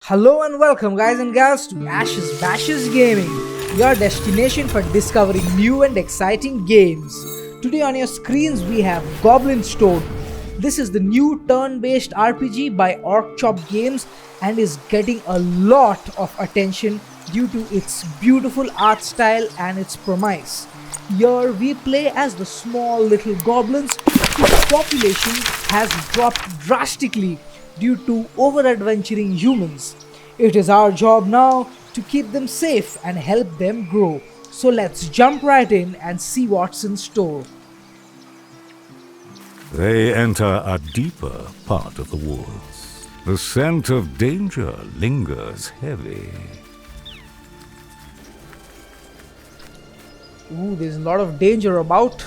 Hello and welcome guys and gals to Ashes Bashes Gaming, your destination for discovering new and exciting games. Today on your screens we have Goblin Stone. This is the new turn-based RPG by Orc Chop Games and is getting a lot of attention due to its beautiful art style and its premise. Here we play as the small little goblins whose population has dropped drastically due to over-adventuring humans. It is our job now to keep them safe and help them grow. So let's jump right in and see what's in store. They enter a deeper part of the woods. The scent of danger lingers heavy. Ooh, there's a lot of danger about.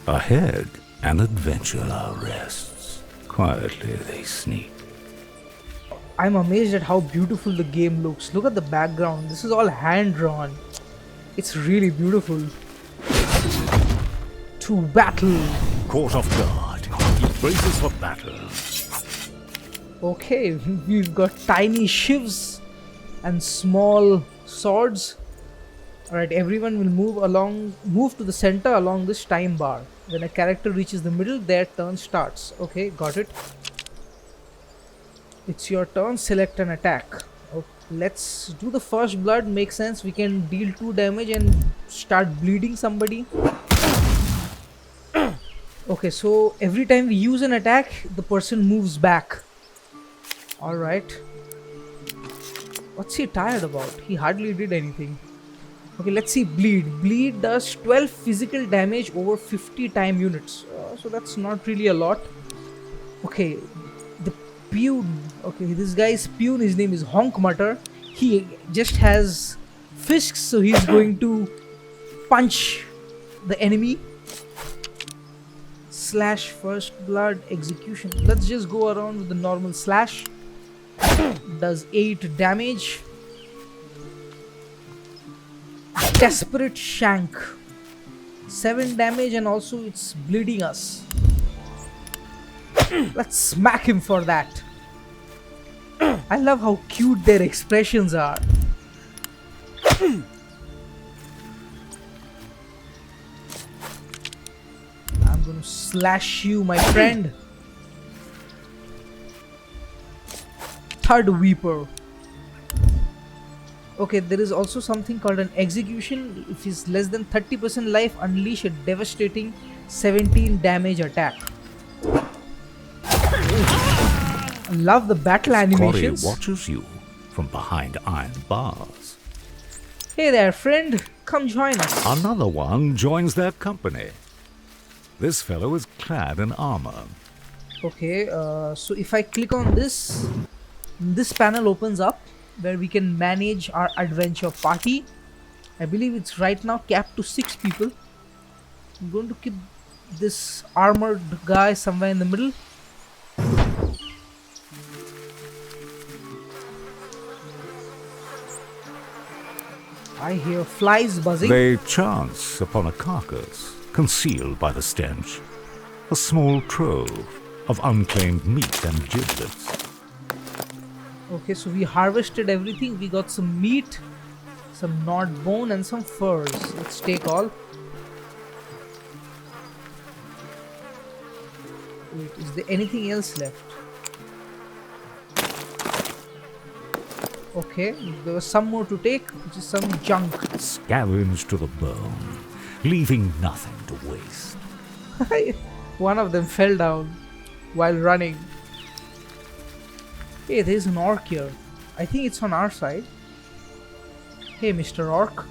Ahead, an adventurer rests. Quietly they sneak. I'm amazed at how beautiful the game looks. Look at the background. This is all hand drawn. It's really beautiful. To battle. Caught off guard, he braces for battle. Okay, we've got tiny shivs and small swords. Alright, everyone will move to the center along this time bar. When a character reaches the middle, their turn starts. Okay, got it. It's your turn, select an attack. Okay, let's do the first blood, makes sense. We can deal 2 damage and start bleeding somebody. Okay, so every time we use an attack, the person moves back. Alright. What's he tired about? He hardly did anything. Okay, let's see bleed. Bleed does 12 physical damage over 50 time units. So that's not really a lot. Okay, the Pune. Okay, this guy's Pune, his name is Honk Mutter. He just has fists, so he's going to punch the enemy. Slash, first blood, execution. Let's just go around with the normal slash. Does 8 damage. Desperate shank, 7 damage, and also it's bleeding us. Let's smack him for that. I love how cute their expressions are. I'm gonna slash you, my friend. Third Weeper. Okay, there is also something called an execution. If he's less than 30% life, unleash a devastating 17 damage attack. I love the battle animations. Cory watches you from behind iron bars. Hey there, friend. Come join us. Another one joins their company. This fellow is clad in armor. Okay, so if I click on this, this panel opens up where we can manage our adventure party. I believe it's right now capped to 6 people. I'm going to keep this armored guy somewhere in the middle. I hear flies buzzing. They chance upon a carcass concealed by the stench. A small trove of unclaimed meat and giblets. Okay, so we harvested everything. We got some meat, some gnawed bone, and some furs. Let's take all. Wait, is there anything else left? Okay, there was some more to take, which is some junk. Scavenged to the bone, leaving nothing to waste. One of them fell down while running. Hey, there's an orc here. I think it's on our side. Hey, Mr. Orc.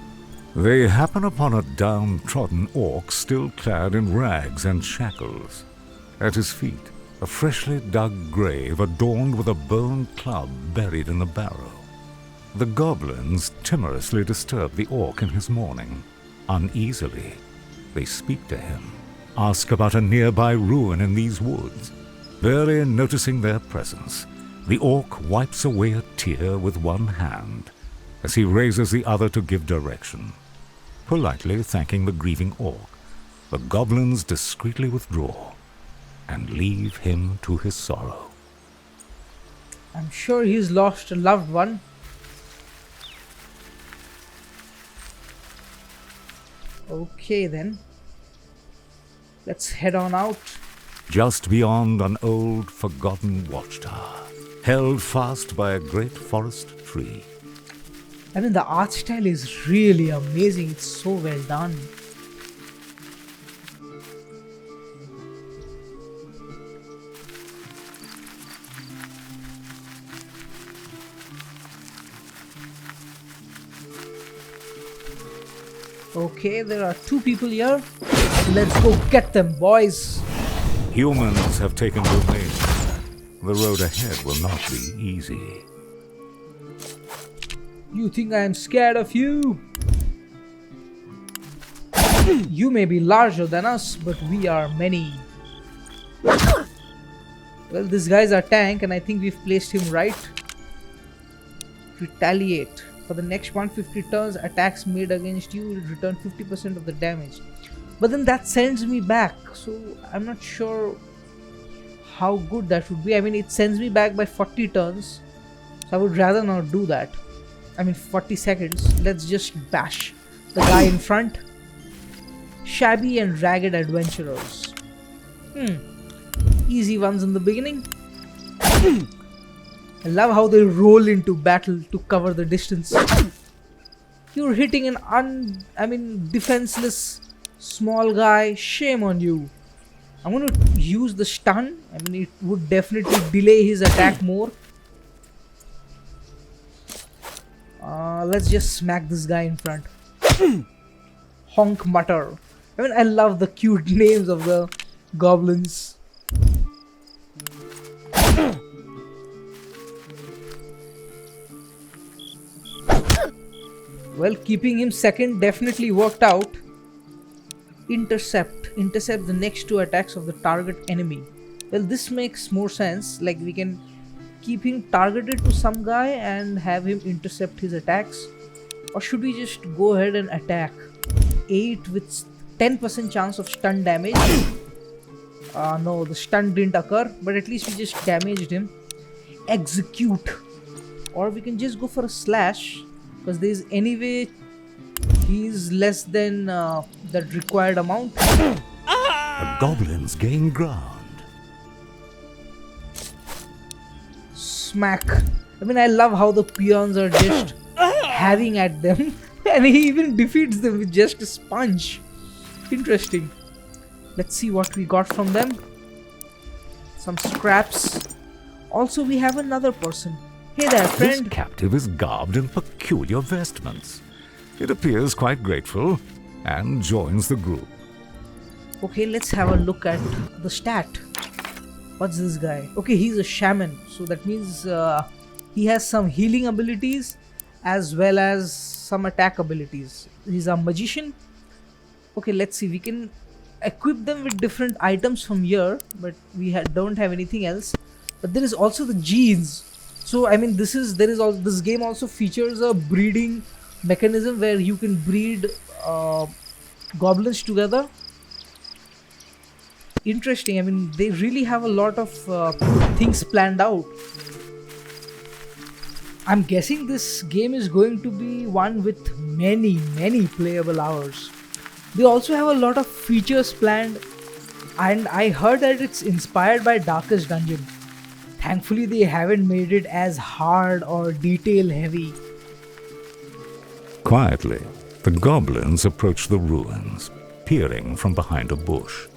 They happen upon a downtrodden orc still clad in rags and shackles. At his feet, a freshly dug grave adorned with a bone club buried in the barrow. The goblins timorously disturb the orc in his mourning. Uneasily, they speak to him, ask about a nearby ruin in these woods. Barely noticing their presence, the orc wipes away a tear with one hand as he raises the other to give direction. Politely thanking the grieving orc, the goblins discreetly withdraw and leave him to his sorrow. I'm sure he's lost a loved one. Okay then. Let's head on out. Just beyond an old, forgotten watchtower, held fast by a great forest tree. I mean, the art style is really amazing. It's so well done. Okay, there are two people here. Let's go get them, boys. Humans have taken domain. The road ahead will not be easy. You think I am scared of you? You may be larger than us, but we are many. Well, this guy's our tank, and I think we've placed him right. Retaliate. For the next 150 turns, attacks made against you will return 50% of the damage. But then that sends me back, so I'm not sure how good that would be. I mean, it sends me back by 40 turns, so I would rather not do that. I mean, 40 seconds. Let's just bash the guy in front. Shabby and ragged adventurers. Easy ones in the beginning. I love how they roll into battle to cover the distance. You're hitting an defenseless small guy. Shame on you. I'm going to use the stun. I mean, it would definitely delay his attack more. Let's just smack this guy in front. Honk Mutter. I mean, I love the cute names of the goblins. Well, keeping him second definitely worked out. Intercept the next two attacks of the target enemy. Well, this makes more sense. Like, we can keep him targeted to some guy and have him intercept his attacks. Or should we just go ahead and attack? 8 with 10% chance of stun damage. No, the stun didn't occur, but at least we just damaged him. Execute. Or we can just go for a slash, because there's anyway he's less than that required amount. The goblins gain ground. Smack. I mean, I love how the peons are just having at them, and he even defeats them with just a sponge. Interesting. Let's see what we got from them. Some scraps. Also, we have another person. Hey there, friend. This captive is garbed in peculiar vestments. It appears quite grateful and joins the group. Okay, let's have a look at the stat. What's this guy? Okay, he's a shaman, so that means he has some healing abilities as well as some attack abilities. He's a magician. Okay, let's see. We can equip them with different items from here, but we don't have anything else. But there is also the genes. So I mean, this game also features a breeding mechanism where you can breed goblins together. Interesting. I mean, they really have a lot of things planned out. I'm guessing this game is going to be one with many playable hours. They also have a lot of features planned, and I heard that it's inspired by Darkest Dungeon. Thankfully, they haven't made it as hard or detail heavy. Quietly, the goblins approach the ruins, peering from behind a bush.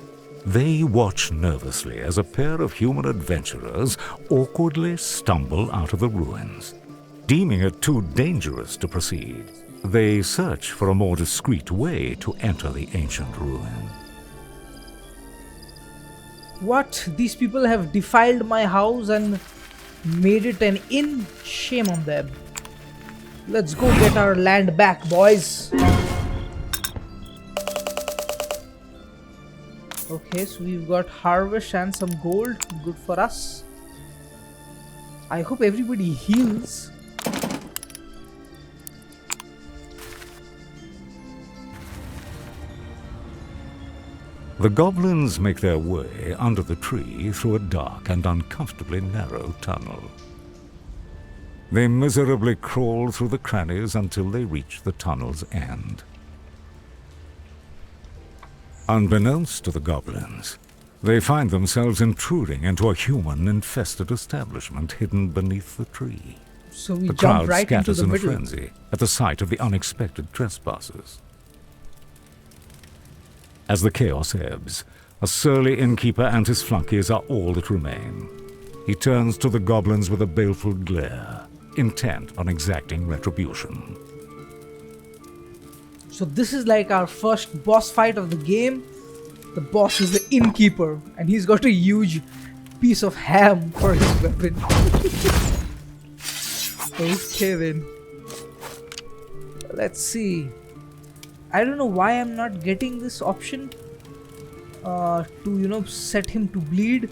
They watch nervously as a pair of human adventurers awkwardly stumble out of the ruins. Deeming it too dangerous to proceed, they search for a more discreet way to enter the ancient ruin. What? These people have defiled my house and made it an inn? Shame on them. Let's go get our land back, boys. Okay, so we've got harvest and some gold. Good for us. I hope everybody heals. The goblins make their way under the tree through a dark and uncomfortably narrow tunnel. They miserably crawl through the crannies until they reach the tunnel's end. Unbeknownst to the goblins, they find themselves intruding into a human-infested establishment hidden beneath the tree. So we The jump crowd right into scatters the in a middle. frenzy at the sight of the unexpected trespassers. As the chaos ebbs, a surly innkeeper and his flunkies are all that remain. He turns to the goblins with a baleful glare, intent on exacting retribution. So this is like our first boss fight of the game. The boss is the innkeeper, and he's got a huge piece of ham for his weapon. Okay then. Let's see. I don't know why I'm not getting this option to set him to bleed.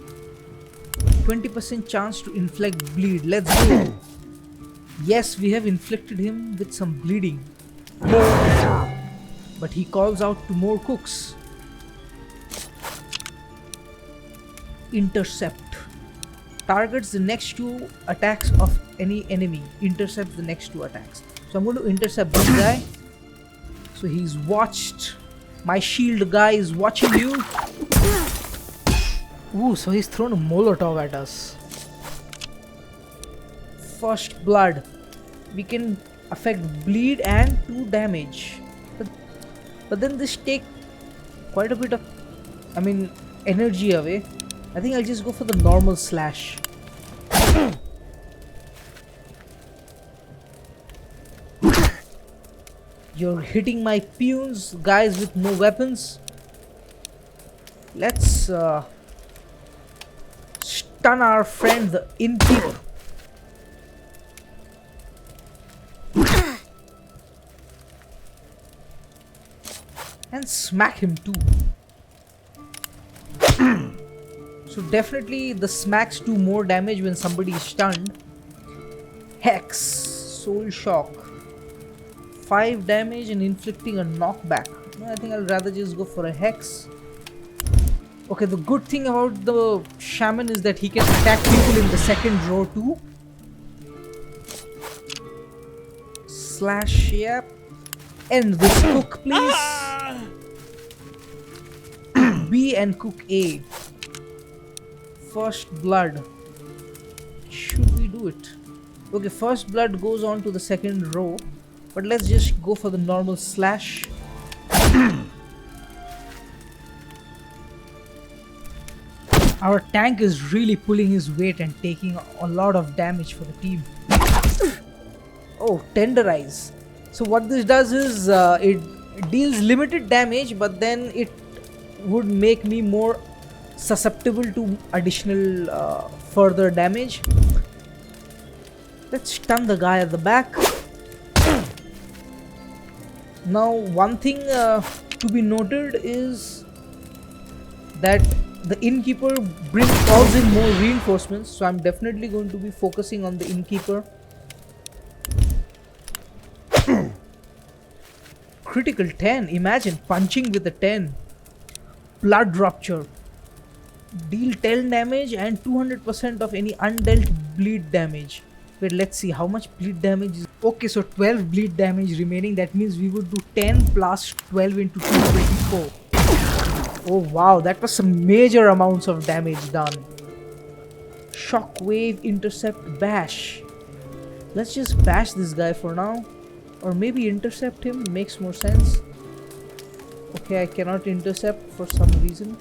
20% chance to inflict bleed. Let's go. Yes, we have inflicted him with some bleeding. But he calls out to more cooks. Intercept. Targets the next 2 attacks of any enemy. Intercepts the next 2 attacks. So I'm going to intercept this guy. So he's watched. My shield guy is watching you. Ooh, so he's thrown a Molotov at us. First blood. We can affect bleed and 2 damage. But then this take quite a bit of, energy away. I think I'll just go for the normal slash. You're hitting my peons, guys with no weapons. Let's stun our friend, the innkeeper. And smack him too. So definitely the smacks do more damage when somebody is stunned. Hex, Soul Shock, 5 damage and inflicting a knockback. I think I'll rather just go for a Hex. Okay, the good thing about the shaman is that he can attack people in the second row too. Slash, yep. End this cook, please. B and cook A. First blood. Should we do it? Okay, first blood goes on to the second row. But let's just go for the normal slash. Our tank is really pulling his weight and taking a lot of damage for the team. Oh, tenderize. So what this does is it deals limited damage, but then it would make me more susceptible to additional further damage. Let's stun the guy at the back. Now one thing to be noted is that the innkeeper calls in more reinforcements, so I'm definitely going to be focusing on the innkeeper. Critical 10, imagine punching with a 10. Blood rupture. Deal 10 damage and 200% of any undealt bleed damage. Wait, let's see how much bleed damage is. Okay, so 12 bleed damage remaining. That means we would do 10 plus 12 into 224. Oh wow, that was some major amounts of damage done. Shockwave, intercept, bash. Let's just bash this guy for now. Or maybe intercept him, makes more sense. Okay, I cannot intercept for some reason.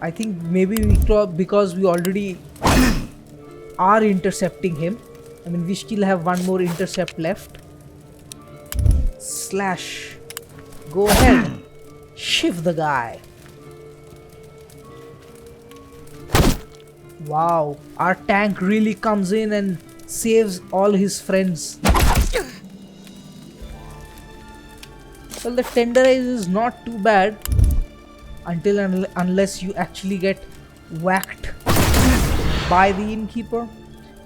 I think maybe because we already are intercepting him. I mean, we still have one more intercept left. Slash. Go ahead. Shift the guy. Wow, our tank really comes in and saves all his friends. Well, the tenderize is not too bad until unless you actually get whacked by the innkeeper.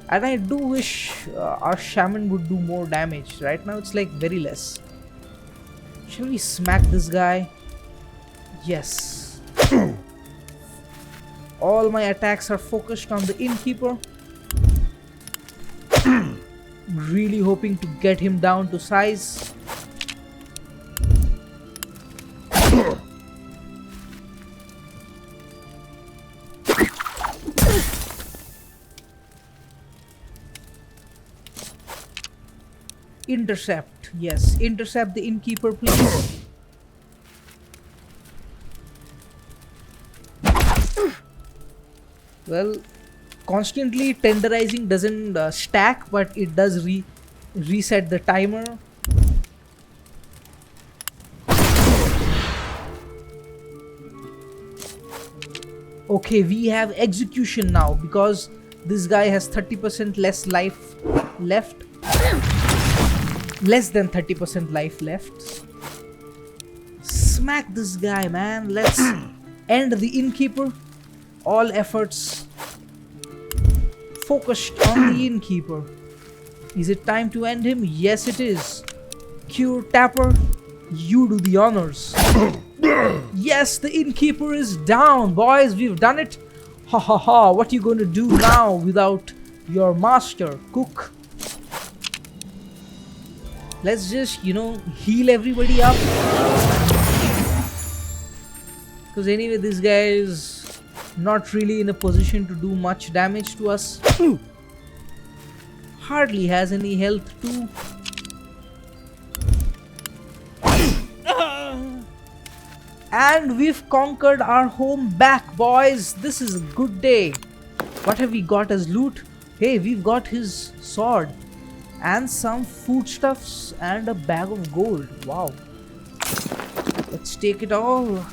And I do wish our shaman would do more damage. Right now it's like very less. Shall we smack this guy? Yes. All my attacks are focused on the innkeeper. Really hoping to get him down to size. Intercept. Yes, intercept the innkeeper, please. Well, constantly tenderizing doesn't stack, but it does reset the timer. Okay, we have execution now because this guy has 30% less life left. Less than 30% life left. Smack this guy, man. Let's end the innkeeper. All efforts focused on the innkeeper. Is it time to end him? Yes, it is. Cure Tapper, you do the honors. Yes, the innkeeper is down, boys. We've done it. Ha ha ha. What are you going to do now without your master, cook? Let's just, heal everybody up. Because anyway, this guy is not really in a position to do much damage to us. Hardly has any health too. And we've conquered our home back, boys. This is a good day. What have we got as loot? Hey, we've got his sword and some foodstuffs and a bag of gold. Wow. Let's take it all.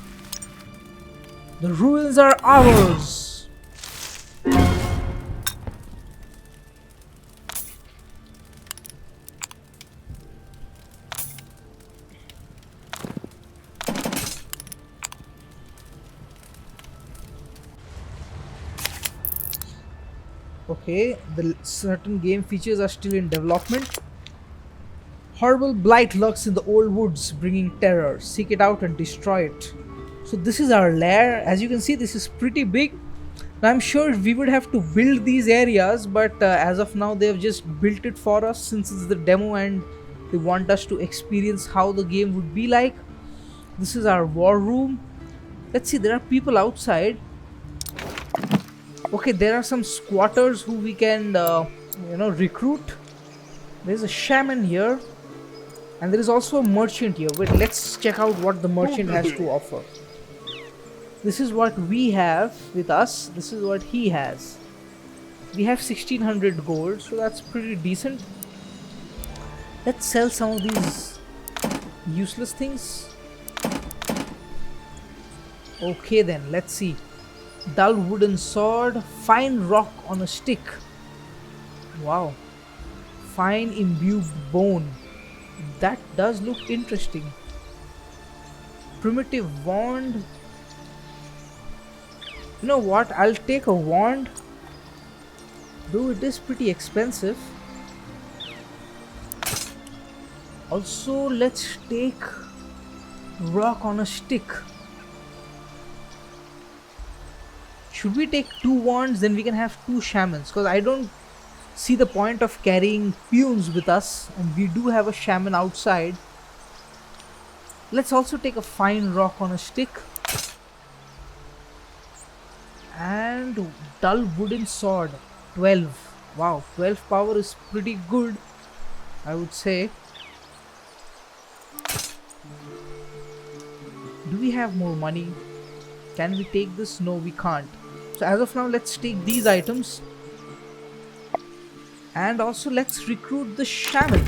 The ruins are ours. Okay, the certain game features are still in development. Horrible blight lurks in the old woods, bringing terror. Seek it out and destroy it. So this is our lair. As you can see, this is pretty big. Now I'm sure we would have to build these areas, but as of now they have just built it for us since it's the demo and they want us to experience how the game would be like. This is our war room. Let's see, there are people outside. Okay, there are some squatters who we can recruit. There's a shaman here and there is also a merchant here. Wait, let's check out what the merchant has to offer. This is what we have with us. This is what he has. We have 1600 gold, so that's pretty decent. Let's sell some of these useless things. Okay then, let's see. Dull wooden sword, fine rock on a stick. Wow. Fine imbued bone. That does look interesting. Primitive wand. You know what? I'll take a wand. Though it is pretty expensive. Also, let's take rock on a stick. Should we take 2 wands? Then we can have 2 shamans. Because I don't see the point of carrying peons with us. And we do have a shaman outside. Let's also take a fine rock on a stick. And dull wooden sword. 12. Wow, 12 power is pretty good, I would say. Do we have more money? Can we take this? No, we can't. So as of now, let's take these items. And also let's recruit the shaman.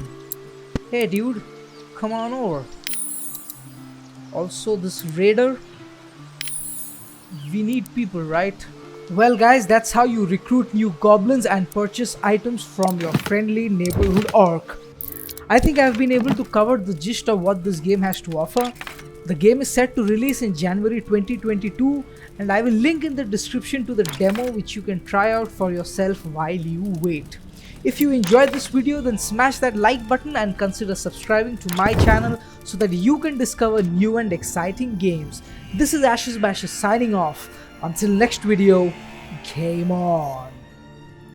Hey dude, come on over. Also this raider. We need people, right? Well guys, that's how you recruit new goblins and purchase items from your friendly neighborhood orc. I think I've been able to cover the gist of what this game has to offer. The game is set to release in January 2022 and I will link in the description to the demo which you can try out for yourself while you wait. If you enjoyed this video, then smash that like button and consider subscribing to my channel so that you can discover new and exciting games. This is Ashes Bashes signing off. Until next video, game on.